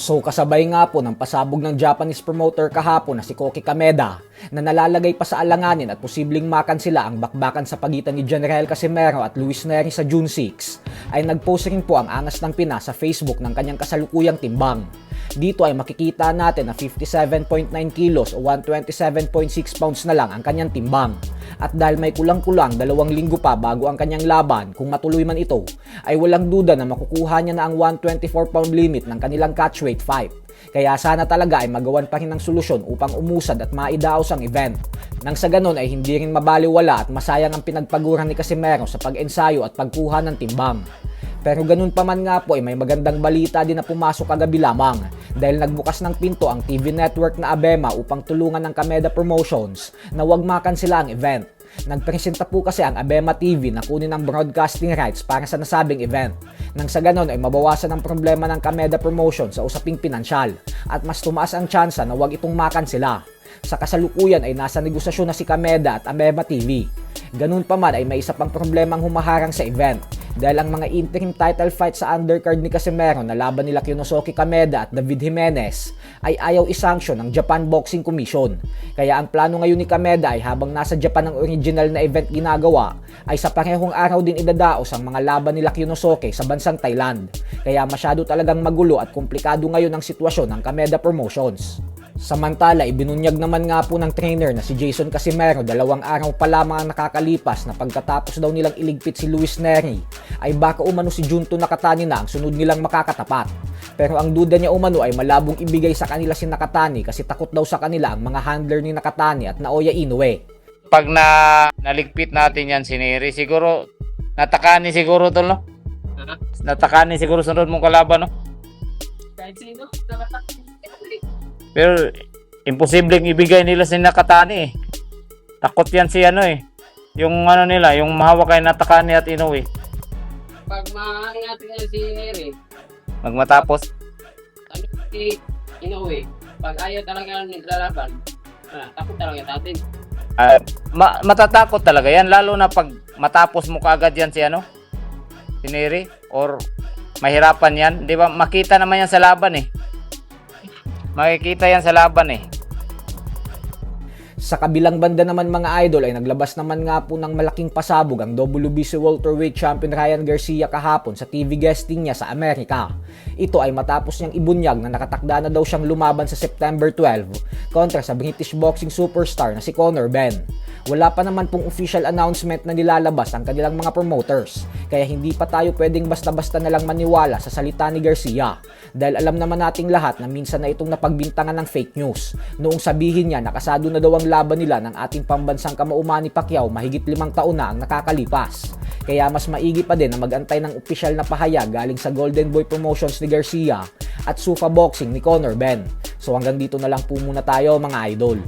So kasabay nga po ng pasabog ng Japanese promoter kahapon na si Koki Kameda na nalalagay pa sa alanganin at posibleng makansela ang bakbakan sa pagitan ni Janrael Casimero at Luis Neri sa June 6 ay nagpost rin po ang Angas ng Pinas sa Facebook ng kanyang kasalukuyang timbang. Dito ay makikita natin na 57.9 kilos o 127.6 pounds na lang ang kanyang timbang. At dahil may kulang-kulang 2 linggo pa bago ang kanyang laban, kung matuloy man ito, ay walang duda na makukuha niya na ang 124 pound limit ng kanilang catchweight fight. Kaya sana talaga ay magawan pa rin ng solusyon upang umusad at maidaos ang event. Nang sa ganon ay hindi rin mabaliwala at masayang ang pinagpaguran ni Casimero sa pag-ensayo at pagkuha ng timbang. Pero ganun pa man nga po ay may magandang balita din na pumasok kagabi lamang dahil nagbukas ng pinto ang TV network na Abema upang tulungan ng Kameda Promotions na wag makansela ang event. Nagpresenta po kasi ang Abema TV na kunin ang broadcasting rights para sa nasabing event. Nang sa ganon ay mabawasan ang problema ng Kameda Promotions sa usaping pinansyal at mas tumaas ang tsansa na wag itong makansela. Sa kasalukuyan ay nasa negosasyon na si Kameda at Abema TV. Ganun pa man ay may isa pang problemang humaharang sa event dahil ang mga interim title fight sa undercard ni Casimero na laban nila Kinosuke Kameda at David Jimenez ay ayaw isanction ng Japan Boxing Commission. Kaya ang plano ngayon ni Kameda ay habang nasa Japan ang original na event ginagawa ay sa parehong araw din idadaos ang mga laban nila Kinosuke sa bansang Thailand. Kaya masyado talagang magulo at komplikado ngayon ang sitwasyon ng Kameda Promotions. Samantala, ibinunyag naman nga po ng trainer na si Jason Casimero 2 araw pa lamang ang nakakalipas na pagkatapos daw nilang iligpit si Luis Neri ay baka umano si Junto Nakatani na ang sunod nilang makakatapat. Pero ang duda niya umano ay malabong ibigay sa kanila si Nakatani kasi takot daw sa kanila ang mga handler ni Nakatani at Naoya Inoue. Pag naligpit natin yan si Neri, siguro natakani siguro tol, no? Natakani siguro sunod mong kalaban, no? Kahit sino, nakatakot. Pero imposibleng ibigay nila si Nakatani eh. Takot yan si ano eh. Yung ano nila, yung mahawak kay Natakani at Inoue. Pag maano natin yan si Neri, Magmatapos. ano si Inoue, pag ayaw talaga naglalaban, takot talaga natin. Matatakot talaga yan. Lalo na pag matapos mo kaagad yan si ano, si Neri. Or mahirapan yan. Di ba? Makita naman yan sa laban eh. Makikita yan sa laban eh. Sa kabilang banda naman mga idol ay naglabas naman nga po ng malaking pasabog ang WBC welterweight champion Ryan Garcia kahapon sa TV guesting niya sa Amerika. Ito ay matapos niyang ibunyag na nakatakda na daw siyang lumaban sa September 12 kontra sa British boxing superstar na si Conor Benn. Wala pa naman pong official announcement na nilalabas ang kanilang mga promoters, kaya hindi pa tayo pwedeng basta-basta na lang maniwala sa salita ni Garcia. Dahil alam naman nating lahat na minsan na itong napagbintangan ng fake news. Noong sabihin niya nakasado na daw ang laban nila ng ating pambansang kamao Manny Pacquiao mahigit 5 taon na ang nakakalipas. Kaya mas maigi pa din na magantay ng opisyal na pahayag galing sa Golden Boy Promotions ni Garcia at Sufa Boxing ni Conor Benn. So hanggang dito na lang po muna tayo mga idol.